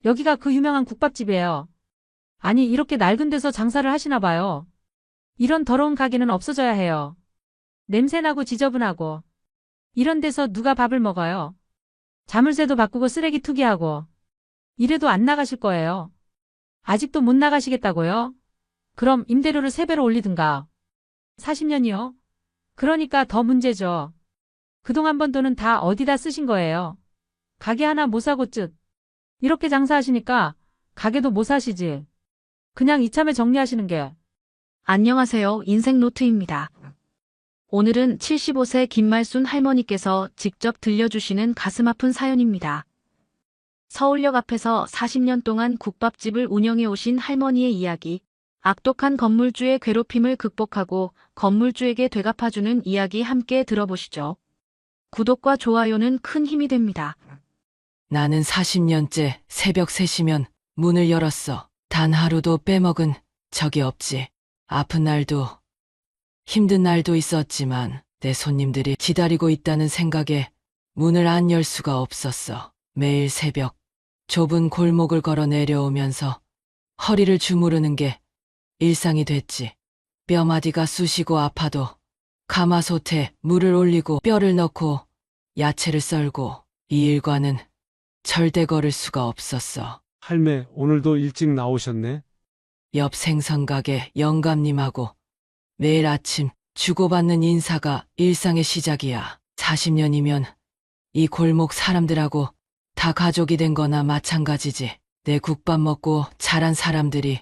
여기가 그 유명한 국밥집이에요. 아니, 이렇게 낡은 데서 장사를 하시나 봐요. 이런 더러운 가게는 없어져야 해요. 냄새나고 지저분하고. 이런 데서 누가 밥을 먹어요? 자물쇠도 바꾸고 쓰레기 투기하고. 이래도 안 나가실 거예요. 아직도 못 나가시겠다고요? 그럼 임대료를 3배로 올리든가. 40년이요? 그러니까 더 문제죠. 그동안 번 돈은 다 어디다 쓰신 거예요? 가게 하나 못 사고 쯧. 이렇게 장사하시니까 가게도 못 사시지. 그냥 이참에 정리하시는 게. 안녕하세요. 인생노트입니다. 오늘은 75세 김말순 할머니께서 직접 들려주시는 가슴 아픈 사연입니다. 서울역 앞에서 40년 동안 국밥집을 운영해 오신 할머니의 이야기, 악독한 건물주의 괴롭힘을 극복하고 건물주에게 되갚아주는 이야기 함께 들어보시죠. 구독과 좋아요는 큰 힘이 됩니다. 나는 40년째 새벽 3시면 문을 열었어. 단 하루도 빼먹은 적이 없지. 아픈 날도 힘든 날도 있었지만 내 손님들이 기다리고 있다는 생각에 문을 안 열 수가 없었어. 매일 새벽 좁은 골목을 걸어 내려오면서 허리를 주무르는 게 일상이 됐지. 뼈마디가 쑤시고 아파도 가마솥에 물을 올리고 뼈를 넣고 야채를 썰고 이 일과는 절대 거를 수가 없었어. 할매, 오늘도 일찍 나오셨네? 옆 생선가게 영감님하고 매일 아침 주고받는 인사가 일상의 시작이야. 40년이면 이 골목 사람들하고 다 가족이 된 거나 마찬가지지. 내 국밥 먹고 자란 사람들이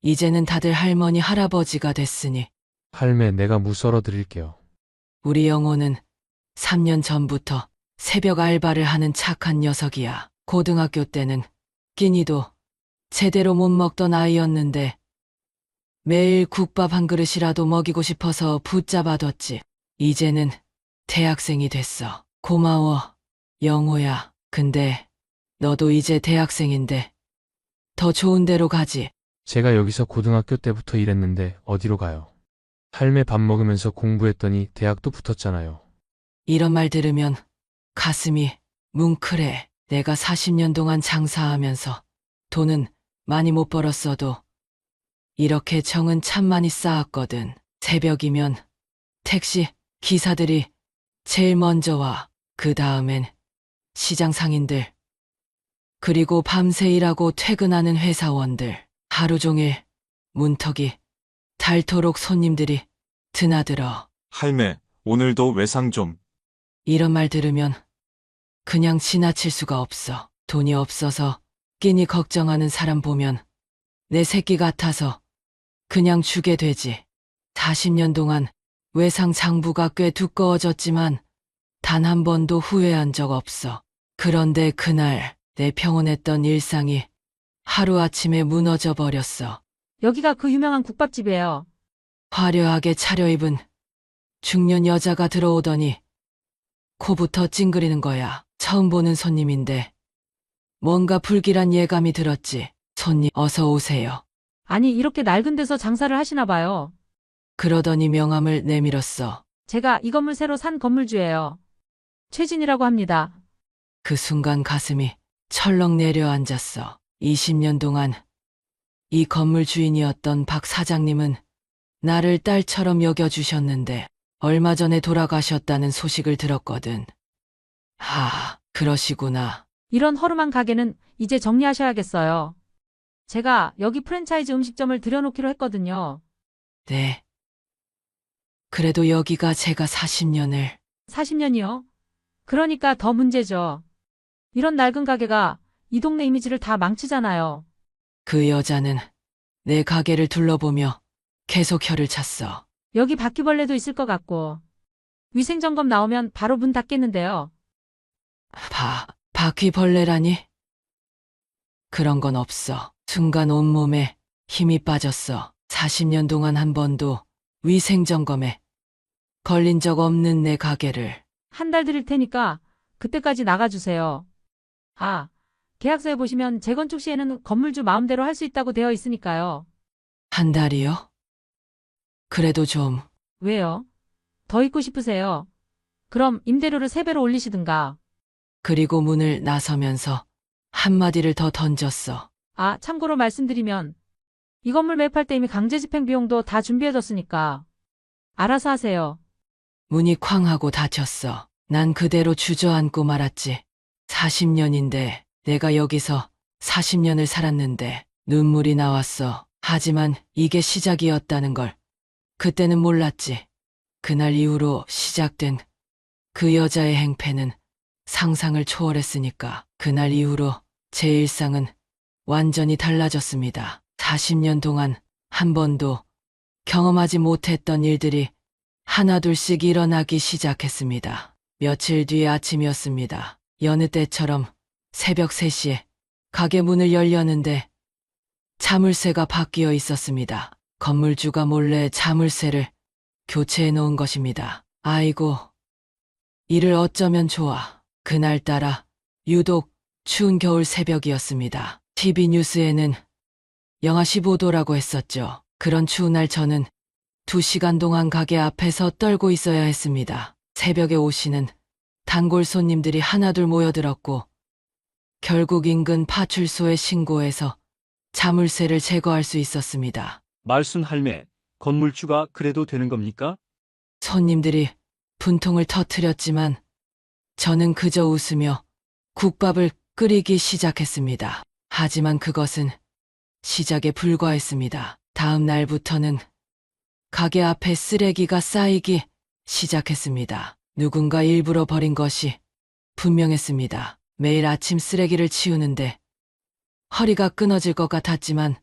이제는 다들 할머니, 할아버지가 됐으니 할매, 내가 무 썰어 드릴게요. 우리 영호는 3년 전부터 새벽 알바를 하는 착한 녀석이야. 고등학교 때는 끼니도 제대로 못 먹던 아이였는데 매일 국밥 한 그릇이라도 먹이고 싶어서 붙잡아뒀지. 이제는 대학생이 됐어. 고마워, 영호야. 근데 너도 이제 대학생인데 더 좋은 데로 가지. 제가 여기서 고등학교 때부터 일했는데 어디로 가요? 할매 밥 먹으면서 공부했더니 대학도 붙었잖아요. 이런 말 들으면 가슴이 뭉클해. 내가 40년 동안 장사하면서 돈은 많이 못 벌었어도 이렇게 정은 참 많이 쌓았거든. 새벽이면 택시 기사들이 제일 먼저 와. 그 다음엔 시장 상인들, 그리고 밤새 일하고 퇴근하는 회사원들, 하루 종일 문턱이 닳도록 손님들이 드나들어. 할매, 오늘도 외상 좀. 이런 말 들으면 그냥 지나칠 수가 없어. 돈이 없어서 끼니 걱정하는 사람 보면 내 새끼 같아서 그냥 주게 되지. 40년 동안 외상 장부가 꽤 두꺼워졌지만 단 한 번도 후회한 적 없어. 그런데 그날 내 평온했던 일상이 하루아침에 무너져 버렸어. 여기가 그 유명한 국밥집이에요. 화려하게 차려입은 중년 여자가 들어오더니 코부터 찡그리는 거야. 처음 보는 손님인데 뭔가 불길한 예감이 들었지. 손님 어서 오세요. 아니, 이렇게 낡은 데서 장사를 하시나 봐요. 그러더니 명함을 내밀었어. 제가 이 건물 새로 산 건물주예요. 최진이라고 합니다. 그 순간 가슴이 철렁 내려앉았어. 20년 동안 이 건물 주인이었던 박 사장님은 나를 딸처럼 여겨주셨는데 얼마 전에 돌아가셨다는 소식을 들었거든. 그러시구나. 이런 허름한 가게는 이제 정리하셔야겠어요. 제가 여기 프랜차이즈 음식점을 들여놓기로 했거든요. 네. 그래도 여기가 제가 40년을 40년이요? 그러니까 더 문제죠. 이런 낡은 가게가 이 동네 이미지를 다 망치잖아요. 그 여자는 내 가게를 둘러보며 계속 혀를 찼어. 여기 바퀴벌레도 있을 것 같고. 위생점검 나오면 바로 문 닫겠는데요. 바퀴벌레라니? 그런 건 없어. 순간 온몸에 힘이 빠졌어. 40년 동안 한 번도 위생점검에 걸린 적 없는 내 가게를. 한 달 드릴 테니까 그때까지 나가주세요. 계약서에 보시면 재건축 시에는 건물주 마음대로 할 수 있다고 되어 있으니까요. 한 달이요? 그래도 좀. 왜요? 더 있고 싶으세요? 그럼 임대료를 3배로 올리시든가. 그리고 문을 나서면서 한마디를 더 던졌어. 아, 참고로 말씀드리면 이 건물 매입할 때 이미 강제 집행 비용도 다 준비해뒀으니까 알아서 하세요. 문이 쾅 하고 닫혔어. 난 그대로 주저앉고 말았지. 40년인데 내가 여기서 40년을 살았는데 눈물이 나왔어. 하지만 이게 시작이었다는 걸 그때는 몰랐지. 그날 이후로 시작된 그 여자의 행패는 상상을 초월했으니까 그날 이후로 제 일상은 완전히 달라졌습니다. 40년 동안 한 번도 경험하지 못했던 일들이 하나둘씩 일어나기 시작했습니다. 며칠 뒤의 아침이었습니다. 여느 때처럼 새벽 3시에 가게 문을 열려는데 자물쇠가 바뀌어 있었습니다. 건물주가 몰래 자물쇠를 교체해 놓은 것입니다. 아이고, 이를 어쩌면 좋아. 그날따라 유독 추운 겨울 새벽이었습니다. TV 뉴스에는 영하 15도라고 했었죠. 그런 추운 날 저는 2시간 동안 가게 앞에서 떨고 있어야 했습니다. 새벽에 오시는 단골 손님들이 하나둘 모여들었고 결국 인근 파출소에 신고해서 자물쇠를 제거할 수 있었습니다. 말순 할매, 건물주가 그래도 되는 겁니까? 손님들이 분통을 터뜨렸지만 저는 그저 웃으며 국밥을 끓이기 시작했습니다. 하지만 그것은 시작에 불과했습니다. 다음 날부터는 가게 앞에 쓰레기가 쌓이기 시작했습니다. 누군가 일부러 버린 것이 분명했습니다. 매일 아침 쓰레기를 치우는데 허리가 끊어질 것 같았지만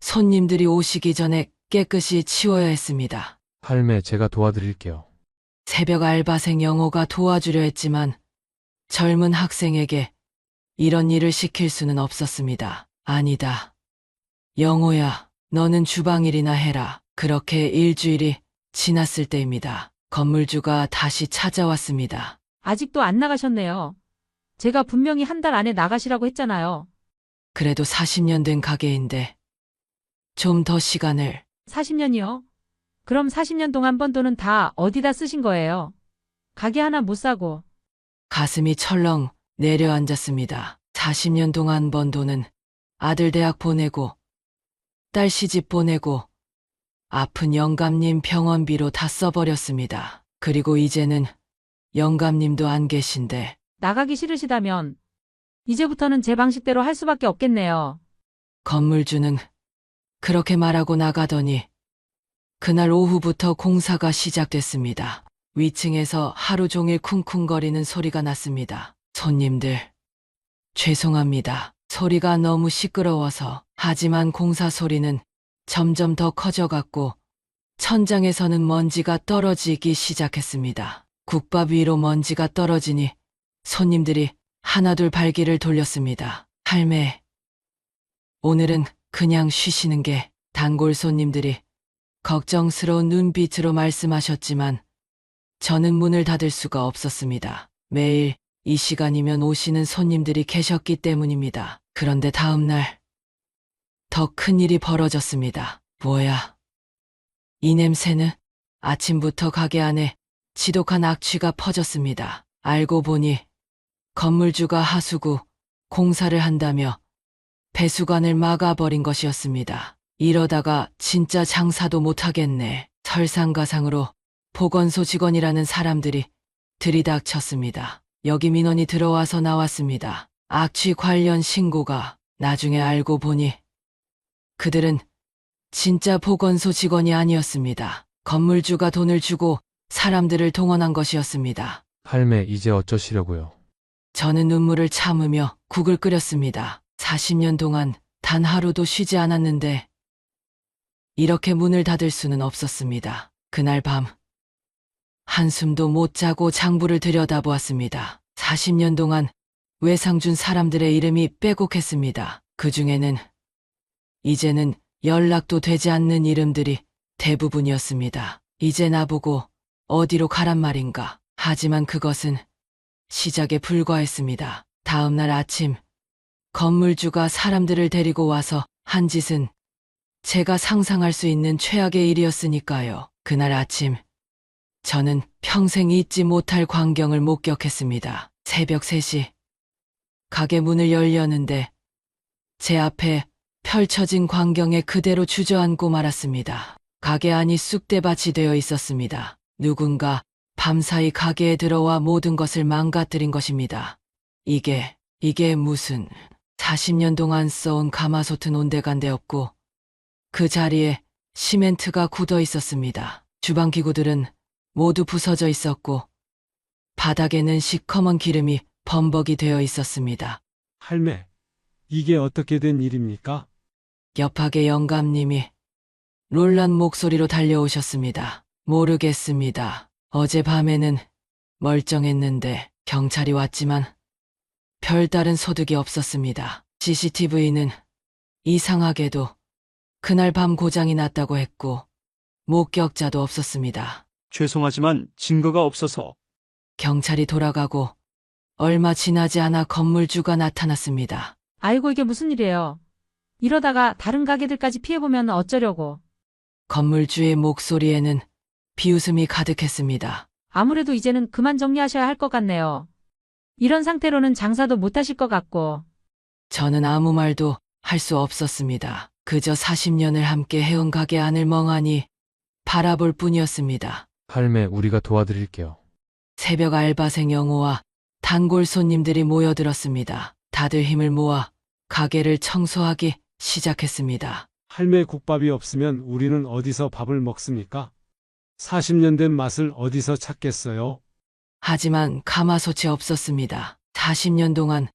손님들이 오시기 전에 깨끗이 치워야 했습니다. 할매, 제가 도와드릴게요. 새벽 알바생 영호가 도와주려 했지만 젊은 학생에게 이런 일을 시킬 수는 없었습니다. 아니다. 영호야, 너는 주방일이나 해라. 그렇게 일주일이 지났을 때입니다. 건물주가 다시 찾아왔습니다. 아직도 안 나가셨네요. 제가 분명히 한 달 안에 나가시라고 했잖아요. 그래도 40년 된 가게인데 좀 더 시간을. 40년이요? 그럼 40년 동안 번 돈은 다 어디다 쓰신 거예요? 가게 하나 못 사고. 가슴이 철렁 내려앉았습니다. 40년 동안 번 돈은 아들 대학 보내고 딸 시집 보내고 아픈 영감님 병원비로 다 써버렸습니다. 그리고 이제는 영감님도 안 계신데 나가기 싫으시다면 이제부터는 제 방식대로 할 수밖에 없겠네요. 건물주는 그렇게 말하고 나가더니 그날 오후부터 공사가 시작됐습니다. 위층에서 하루 종일 쿵쿵거리는 소리가 났습니다. 손님들, 죄송합니다. 소리가 너무 시끄러워서. 하지만 공사 소리는 점점 더 커져갔고 천장에서는 먼지가 떨어지기 시작했습니다. 국밥 위로 먼지가 떨어지니 손님들이 하나둘 발길을 돌렸습니다. 할매, 오늘은 그냥 쉬시는 게. 단골 손님들이 걱정스러운 눈빛으로 말씀하셨지만 저는 문을 닫을 수가 없었습니다. 매일 이 시간이면 오시는 손님들이 계셨기 때문입니다. 그런데 다음 날 더 큰 일이 벌어졌습니다. 뭐야? 이 냄새는? 아침부터 가게 안에 지독한 악취가 퍼졌습니다. 알고 보니 건물주가 하수구 공사를 한다며 배수관을 막아버린 것이었습니다. 이러다가 진짜 장사도 못하겠네. 설상가상으로 보건소 직원이라는 사람들이 들이닥쳤습니다. 여기 민원이 들어와서 나왔습니다. 악취 관련 신고가. 나중에 알고 보니 그들은 진짜 보건소 직원이 아니었습니다. 건물주가 돈을 주고 사람들을 동원한 것이었습니다. 할매, 이제 어쩌시려고요? 저는 눈물을 참으며 국을 끓였습니다. 40년 동안 단 하루도 쉬지 않았는데 이렇게 문을 닫을 수는 없었습니다. 그날 밤 한숨도 못 자고 장부를 들여다보았습니다. 40년 동안 외상준 사람들의 이름이 빼곡했습니다. 그중에는 이제는 연락도 되지 않는 이름들이 대부분이었습니다. 이제 나보고 어디로 가란 말인가. 하지만 그것은 시작에 불과했습니다. 다음 날 아침 건물주가 사람들을 데리고 와서 한 짓은 제가 상상할 수 있는 최악의 일이었으니까요. 그날 아침 저는 평생 잊지 못할 광경을 목격했습니다. 새벽 3시 가게 문을 열려는데 제 앞에 펼쳐진 광경에 그대로 주저앉고 말았습니다. 가게 안이 쑥대밭이 되어 있었습니다. 누군가 밤사이 가게에 들어와 모든 것을 망가뜨린 것입니다. 이게 무슨 40년 동안 써온 가마솥은 온데간데없고 그 자리에 시멘트가 굳어 있었습니다. 주방 기구들은 모두 부서져 있었고 바닥에는 시커먼 기름이 범벅이 되어 있었습니다. 할매, 이게 어떻게 된 일입니까? 옆하게 영감님이 놀란 목소리로 달려오셨습니다. 모르겠습니다. 어젯밤에는 멀쩡했는데 경찰이 왔지만 별다른 소득이 없었습니다. CCTV는 이상하게도 그날 밤 고장이 났다고 했고 목격자도 없었습니다. 죄송하지만 증거가 없어서. 경찰이 돌아가고 얼마 지나지 않아 건물주가 나타났습니다. 아이고, 이게 무슨 일이에요. 이러다가 다른 가게들까지 피해보면 어쩌려고. 건물주의 목소리에는 비웃음이 가득했습니다. 아무래도 이제는 그만 정리하셔야 할 것 같네요. 이런 상태로는 장사도 못 하실 것 같고. 저는 아무 말도 할 수 없었습니다. 그저 40년을 함께 해온 가게 안을 멍하니 바라볼 뿐이었습니다. 할매, 우리가 도와드릴게요. 새벽 알바생 영호와 단골 손님들이 모여들었습니다. 다들 힘을 모아 가게를 청소하기 시작했습니다. 할매 국밥이 없으면 우리는 어디서 밥을 먹습니까? 40년 된 맛을 어디서 찾겠어요? 하지만 가마솥이 없었습니다. 40년 동안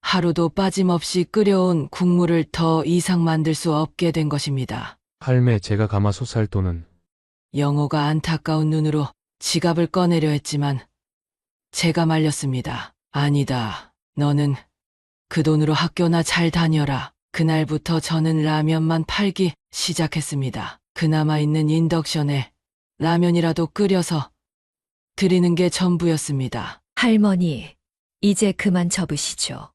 하루도 빠짐없이 끓여온 국물을 더 이상 만들 수 없게 된 것입니다. 할매, 제가 가마솥 살 돈은 영호가 안타까운 눈으로 지갑을 꺼내려 했지만 제가 말렸습니다. 아니다. 너는 그 돈으로 학교나 잘 다녀라. 그날부터 저는 라면만 팔기 시작했습니다. 그나마 있는 인덕션에 라면이라도 끓여서 드리는 게 전부였습니다. 할머니, 이제 그만 접으시죠.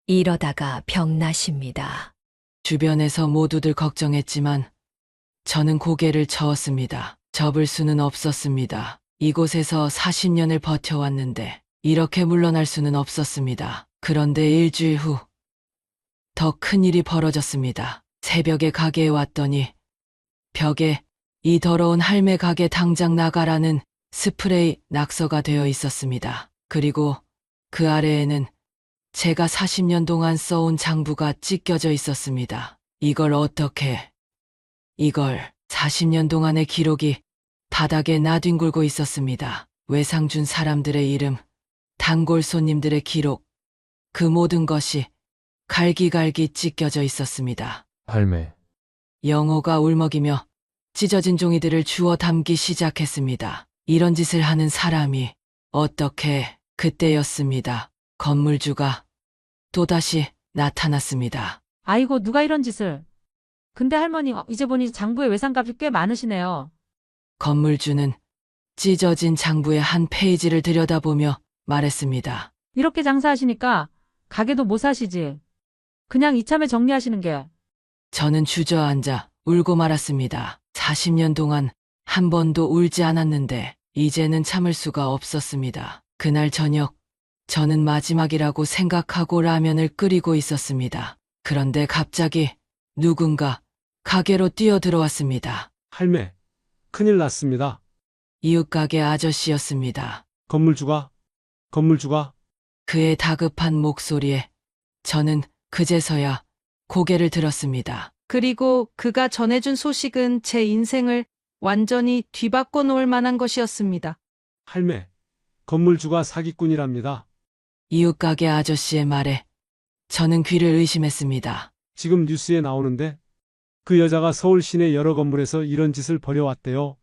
이러다가 병 나십니다. 주변에서 모두들 걱정했지만 저는 고개를 저었습니다. 접을 수는 없었습니다. 이곳에서 40년을 버텨왔는데 이렇게 물러날 수는 없었습니다. 그런데 일주일 후 더 큰 일이 벌어졌습니다. 새벽에 가게에 왔더니 벽에 이 더러운 할매 가게 당장 나가라는 스프레이 낙서가 되어 있었습니다. 그리고 그 아래에는 제가 40년 동안 써온 장부가 찢겨져 있었습니다. 이걸 40년 동안의 기록이 바닥에 나뒹굴고 있었습니다. 외상 준 사람들의 이름, 단골 손님들의 기록, 그 모든 것이 갈기갈기 찢겨져 있었습니다. 할매, 영호가 울먹이며 찢어진 종이들을 주워 담기 시작했습니다. 이런 짓을 하는 사람이 어떻게 그때였습니다. 건물주가 또다시 나타났습니다. 아이고, 누가 이런 짓을. 근데 할머니, 이제 보니 장부에 외상값이 꽤 많으시네요. 건물주는 찢어진 장부의 한 페이지를 들여다보며 말했습니다. 이렇게 장사하시니까 가게도 못 사시지. 그냥 이참에 정리하시는 게. 저는 주저앉아 울고 말았습니다. 40년 동안 한 번도 울지 않았는데 이제는 참을 수가 없었습니다. 그날 저녁 저는 마지막이라고 생각하고 라면을 끓이고 있었습니다. 그런데 갑자기 누군가 가게로 뛰어들어왔습니다. 할매, 큰일 났습니다. 이웃 가게 아저씨였습니다. 건물주가 그의 다급한 목소리에 저는 그제서야 고개를 들었습니다. 그리고 그가 전해준 소식은 제 인생을 완전히 뒤바꿔 놓을 만한 것이었습니다. 할매, 건물주가 사기꾼이랍니다. 이웃 가게 아저씨의 말에 저는 귀를 의심했습니다. 지금 뉴스에 나오는데 그 여자가 서울 시내 여러 건물에서 이런 짓을 벌여왔대요.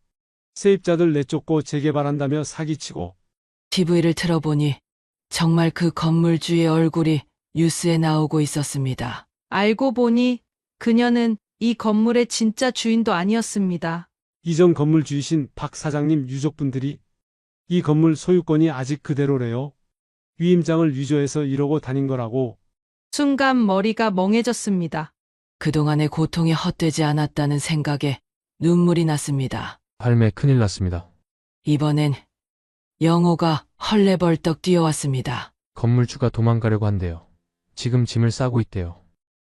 세입자들 내쫓고 재개발한다며 사기치고. TV를 틀어보니 정말 그 건물주의 얼굴이 뉴스에 나오고 있었습니다. 알고 보니 그녀는 이 건물의 진짜 주인도 아니었습니다. 이전 건물주이신 박 사장님 유족분들이 이 건물 소유권이 아직 그대로래요. 위임장을 위조해서 이러고 다닌 거라고. 순간 머리가 멍해졌습니다. 그동안의 고통이 헛되지 않았다는 생각에 눈물이 났습니다. 할매, 큰일 났습니다. 이번엔 영호가 헐레벌떡 뛰어왔습니다. 건물주가 도망가려고 한대요. 지금 짐을 싸고 있대요.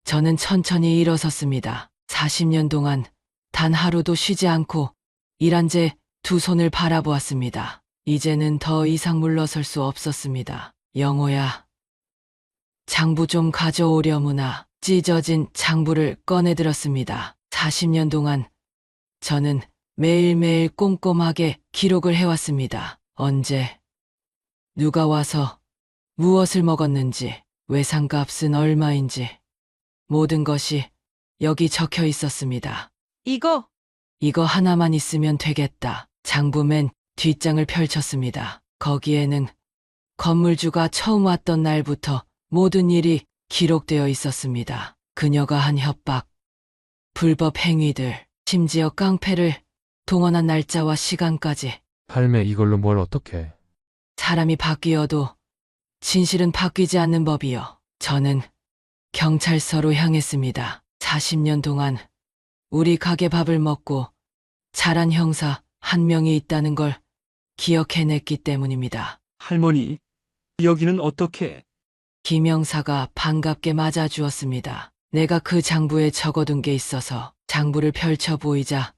저는 천천히 일어섰습니다. 40년 동안 단 하루도 쉬지 않고 일한 제 두 손을 바라보았습니다. 이제는 더 이상 물러설 수 없었습니다. 영호야, 장부 좀 가져오려무나. 찢어진 장부를 꺼내들었습니다. 40년 동안 저는 매일매일 꼼꼼하게 기록을 해왔습니다. 언제, 누가 와서 무엇을 먹었는지, 외상값은 얼마인지, 모든 것이 여기 적혀 있었습니다. 이거 하나만 있으면 되겠다. 장부 맨 뒷장을 펼쳤습니다. 거기에는 건물주가 처음 왔던 날부터 모든 일이 기록되어 있었습니다. 그녀가 한 협박, 불법 행위들, 심지어 깡패를 동원한 날짜와 시간까지. 할매, 이걸로 뭘 어떻게. 사람이 바뀌어도 진실은 바뀌지 않는 법이요. 저는 경찰서로 향했습니다. 40년 동안 우리 가게 밥을 먹고 자란 형사 한 명이 있다는 걸 기억해냈기 때문입니다. 할머니, 여기는 어떻게? 김 형사가 반갑게 맞아주었습니다. 내가 그 장부에 적어둔 게 있어서. 장부를 펼쳐 보이자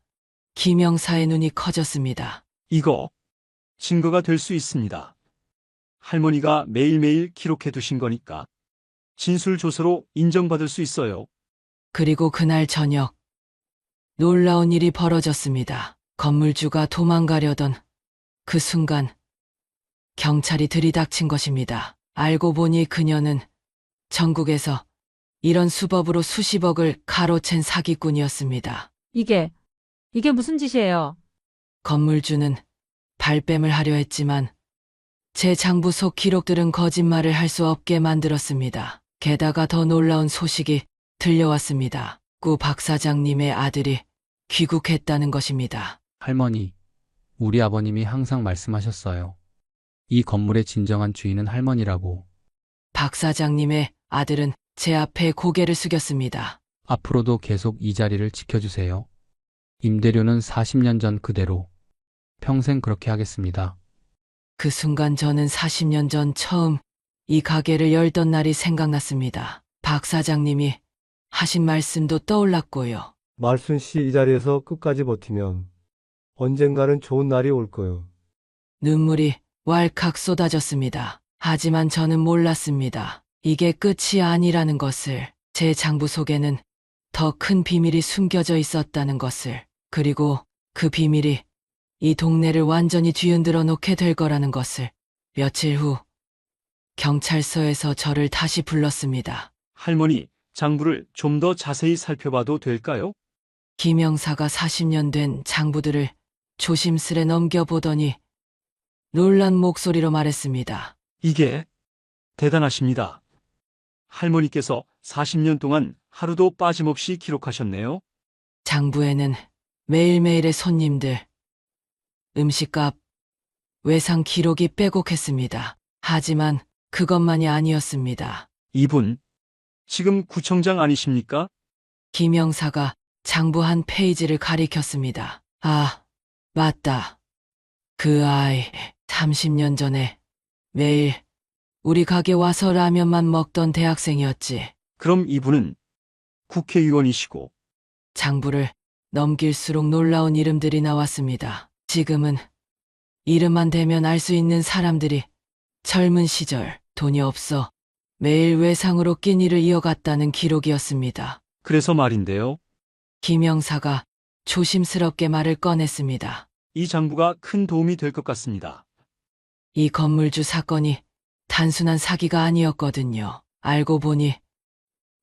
김 형사의 눈이 커졌습니다. 이거 증거가 될 수 있습니다. 할머니가 매일매일 기록해 두신 거니까 진술조서로 인정받을 수 있어요. 그리고 그날 저녁 놀라운 일이 벌어졌습니다. 건물주가 도망가려던 그 순간 경찰이 들이닥친 것입니다. 알고 보니 그녀는 전국에서 이런 수법으로 수십억을 가로챈 사기꾼이었습니다. 이게 무슨 짓이에요? 건물주는 발뺌을 하려 했지만 제 장부 속 기록들은 거짓말을 할 수 없게 만들었습니다. 게다가 더 놀라운 소식이 들려왔습니다. 구 박사장님의 아들이 귀국했다는 것입니다. 할머니, 우리 아버님이 항상 말씀하셨어요. 이 건물의 진정한 주인은 할머니라고. 박사장님의 아들은 제 앞에 고개를 숙였습니다. 앞으로도 계속 이 자리를 지켜주세요. 임대료는 40년 전 그대로. 평생 그렇게 하겠습니다. 그 순간 저는 40년 전 처음 이 가게를 열던 날이 생각났습니다. 박사장님이 하신 말씀도 떠올랐고요. 말순 씨 이 자리에서 끝까지 버티면 언젠가는 좋은 날이 올 거요. 눈물이 왈칵 쏟아졌습니다. 하지만 저는 몰랐습니다. 이게 끝이 아니라는 것을. 제 장부 속에는 더 큰 비밀이 숨겨져 있었다는 것을. 그리고 그 비밀이 이 동네를 완전히 뒤흔들어 놓게 될 거라는 것을. 며칠 후 경찰서에서 저를 다시 불렀습니다. 할머니, 장부를 좀 더 자세히 살펴봐도 될까요? 김 형사가 40년 된 장부들을 조심스레 넘겨보더니 놀란 목소리로 말했습니다. 이게 대단하십니다. 할머니께서 40년 동안 하루도 빠짐없이 기록하셨네요. 장부에는 매일매일의 손님들, 음식값, 외상 기록이 빼곡했습니다. 하지만 그것만이 아니었습니다. 이분, 지금 구청장 아니십니까? 김 형사가 장부 한 페이지를 가리켰습니다. 아, 맞다. 그 아이, 30년 전에 매일 우리 가게 와서 라면만 먹던 대학생이었지. 그럼 이분은 국회의원이시고. 장부를 넘길수록 놀라운 이름들이 나왔습니다. 지금은 이름만 대면 알 수 있는 사람들이 젊은 시절 돈이 없어 매일 외상으로 끼니를 이어갔다는 기록이었습니다. 그래서 말인데요. 김 형사가 조심스럽게 말을 꺼냈습니다. 이 장부가 큰 도움이 될 것 같습니다. 이 건물주 사건이 단순한 사기가 아니었거든요. 알고 보니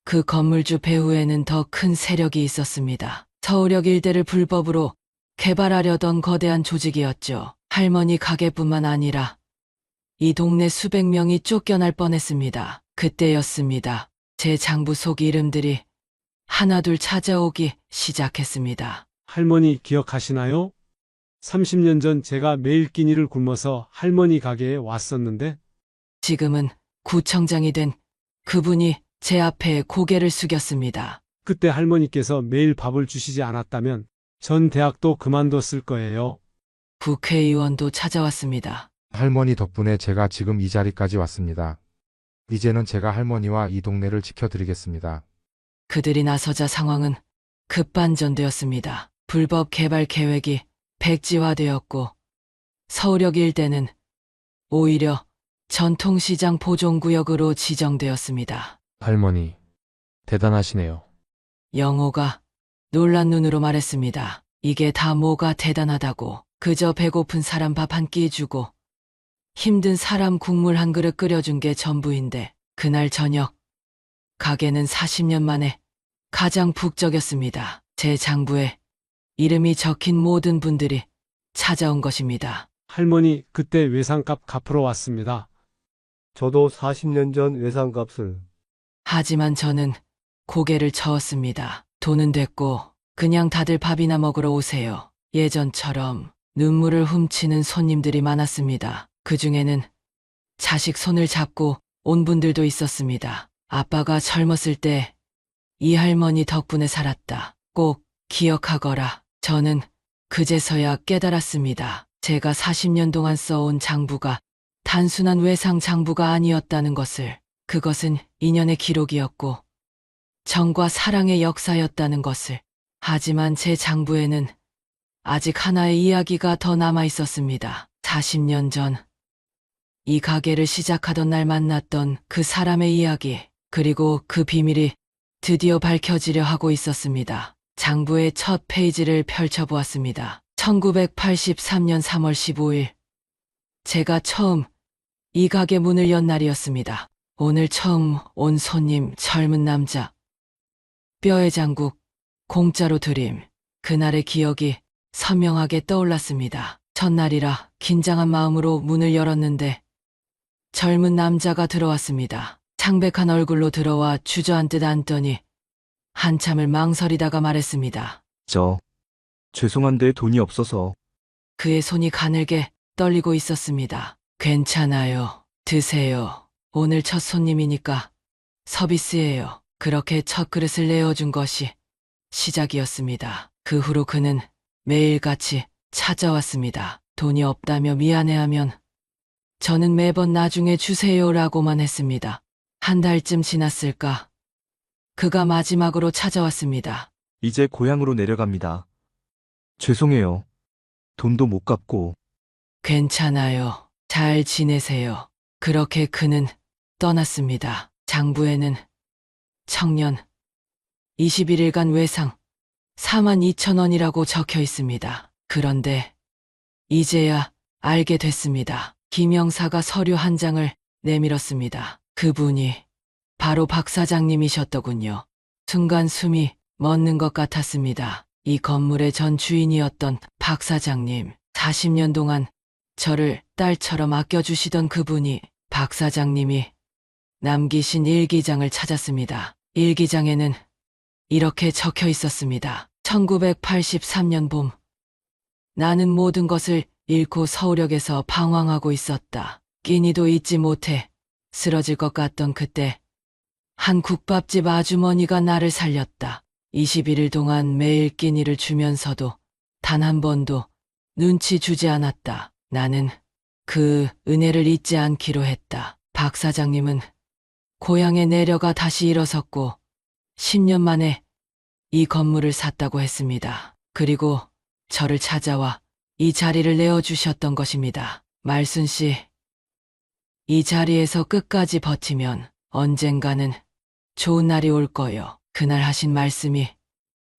그 건물주 배후에는 더 큰 세력이 있었습니다. 서울역 일대를 불법으로 개발하려던 거대한 조직이었죠. 할머니 가게뿐만 아니라 이 동네 수백 명이 쫓겨날 뻔했습니다. 그때였습니다. 제 장부 속 이름들이 하나둘 찾아오기 시작했습니다. 할머니 기억하시나요? 30년 전 제가 매일 끼니를 굶어서 할머니 가게에 왔었는데 지금은 구청장이 된 그분이 제 앞에 고개를 숙였습니다. 그때 할머니께서 매일 밥을 주시지 않았다면 전 대학도 그만뒀을 거예요. 국회의원도 찾아왔습니다. 할머니 덕분에 제가 지금 이 자리까지 왔습니다. 이제는 제가 할머니와 이 동네를 지켜드리겠습니다. 그들이 나서자 상황은 급반전되었습니다. 불법 개발 계획이 백지화되었고 서울역 일대는 오히려 전통시장 보존구역으로 지정되었습니다. 할머니, 대단하시네요. 영호가 놀란 눈으로 말했습니다. 이게 다 뭐가 대단하다고. 그저 배고픈 사람 밥 한 끼 주고 힘든 사람 국물 한 그릇 끓여준 게 전부인데 그날 저녁 가게는 40년 만에 가장 북적였습니다. 제 장부에 이름이 적힌 모든 분들이 찾아온 것입니다. 할머니, 그때 외상값 갚으러 왔습니다. 저도 40년 전 외상값을. 하지만 저는 고개를 저었습니다. 돈은 됐고 그냥 다들 밥이나 먹으러 오세요. 예전처럼 눈물을 훔치는 손님들이 많았습니다. 그중에는 자식 손을 잡고 온 분들도 있었습니다. 아빠가 젊었을 때 이 할머니 덕분에 살았다. 꼭 기억하거라. 저는 그제서야 깨달았습니다. 제가 40년 동안 써온 장부가 단순한 외상 장부가 아니었다는 것을. 그것은 인연의 기록이었고 정과 사랑의 역사였다는 것을. 하지만 제 장부에는 아직 하나의 이야기가 더 남아 있었습니다. 40년 전 이 가게를 시작하던 날 만났던 그 사람의 이야기, 그리고 그 비밀이 드디어 밝혀지려 하고 있었습니다. 장부의 첫 페이지를 펼쳐보았습니다. 1983년 3월 15일, 제가 처음 이 가게 문을 연 날이었습니다. 오늘 처음 온 손님, 젊은 남자. 뼈의 장국, 공짜로 드림. 그날의 기억이 선명하게 떠올랐습니다. 첫날이라 긴장한 마음으로 문을 열었는데 젊은 남자가 들어왔습니다. 창백한 얼굴로 들어와 주저앉듯 앉더니 한참을 망설이다가 말했습니다. 죄송한데 돈이 없어서. 그의 손이 가늘게 떨리고 있었습니다. 괜찮아요. 드세요. 오늘 첫 손님이니까 서비스예요. 그렇게 첫 그릇을 내어준 것이 시작이었습니다. 그 후로 그는 매일같이 찾아왔습니다. 돈이 없다며 미안해하면 저는 매번 나중에 주세요라고만 했습니다. 한 달쯤 지났을까? 그가 마지막으로 찾아왔습니다. 이제 고향으로 내려갑니다. 죄송해요. 돈도 못 갚고. 괜찮아요. 잘 지내세요. 그렇게 그는 떠났습니다. 장부에는 청년 21일간 외상 42,000원이라고 적혀 있습니다. 그런데 이제야 알게 됐습니다. 김영사가 서류 한 장을 내밀었습니다. 그분이 바로 박 사장님이셨더군요. 순간 숨이 멎는 것 같았습니다. 이 건물의 전 주인이었던 박 사장님, 40년 동안 저를 딸처럼 아껴주시던 그분이, 박 사장님이 남기신 일기장을 찾았습니다. 일기장에는 이렇게 적혀 있었습니다. 1983년 봄, 나는 모든 것을 잃고 서울역에서 방황하고 있었다. 끼니도 잊지 못해 쓰러질 것 같던 그때 한 국밥집 아주머니가 나를 살렸다. 21일 동안 매일 끼니를 주면서도 단 한 번도 눈치 주지 않았다. 나는 그 은혜를 잊지 않기로 했다. 박 사장님은 고향에 내려가 다시 일어섰고 10년 만에 이 건물을 샀다고 했습니다. 그리고 저를 찾아와 이 자리를 내어주셨던 것입니다. 말순 씨, 이 자리에서 끝까지 버티면 언젠가는 좋은 날이 올 거요. 그날 하신 말씀이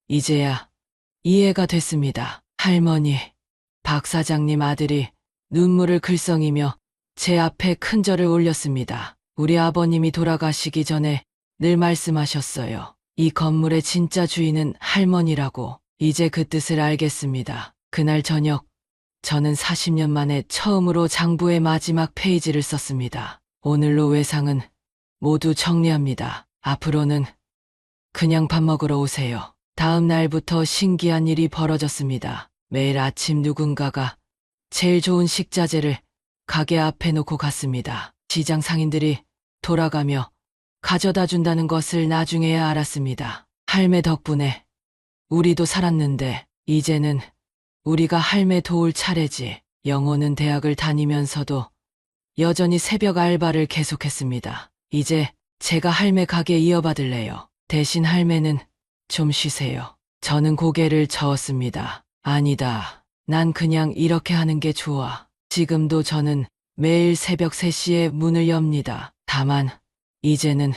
이제야 이해가 됐습니다. 할머니, 박 사장님 아들이 눈물을 글썽이며 제 앞에 큰 절을 올렸습니다. 우리 아버님이 돌아가시기 전에 늘 말씀하셨어요. 이 건물의 진짜 주인은 할머니라고. 이제 그 뜻을 알겠습니다. 그날 저녁, 저는 40년 만에 처음으로 장부의 마지막 페이지를 썼습니다. 오늘로 외상은 모두 정리합니다. 앞으로는 그냥 밥 먹으러 오세요. 다음 날부터 신기한 일이 벌어졌습니다. 매일 아침 누군가가 제일 좋은 식자재를 가게 앞에 놓고 갔습니다. 시장 상인들이 돌아가며 가져다 준다는 것을 나중에야 알았습니다. 할매 덕분에 우리도 살았는데 이제는 우리가 할매 도울 차례지. 영호는 대학을 다니면서도 여전히 새벽 알바를 계속했습니다. 이제 제가 할매 가게 이어받을래요. 대신 할매는 좀 쉬세요. 저는 고개를 저었습니다. 아니다. 난 그냥 이렇게 하는 게 좋아. 지금도 저는 매일 새벽 3시에 문을 엽니다. 다만 이제는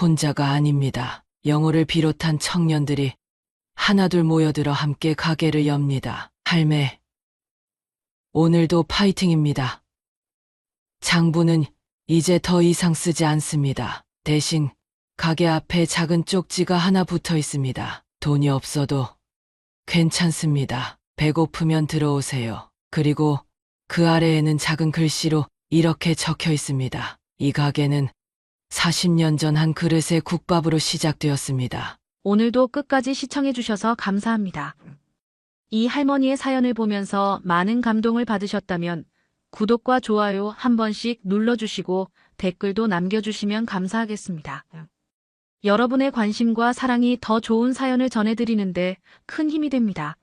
혼자가 아닙니다. 영호를 비롯한 청년들이 하나둘 모여들어 함께 가게를 엽니다. 할매, 오늘도 파이팅입니다. 장부는 이제 더 이상 쓰지 않습니다. 대신 가게 앞에 작은 쪽지가 하나 붙어 있습니다. 돈이 없어도 괜찮습니다. 배고프면 들어오세요. 그리고 그 아래에는 작은 글씨로 이렇게 적혀 있습니다. 이 가게는 40년 전 한 그릇의 국밥으로 시작되었습니다. 오늘도 끝까지 시청해주셔서 감사합니다. 이 할머니의 사연을 보면서 많은 감동을 받으셨다면 구독과 좋아요 한 번씩 눌러주시고 댓글도 남겨주시면 감사하겠습니다. 여러분의 관심과 사랑이 더 좋은 사연을 전해드리는데 큰 힘이 됩니다.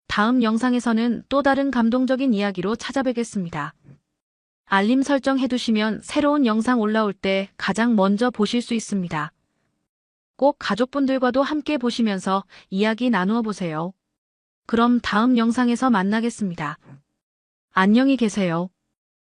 다음 영상에서는 또 다른 감동적인 이야기로 찾아뵙겠습니다. 알림 설정 해두시면 새로운 영상 올라올 때 가장 먼저 보실 수 있습니다. 꼭 가족분들과도 함께 보시면서 이야기 나누어 보세요. 그럼 다음 영상에서 만나겠습니다. 안녕히 계세요.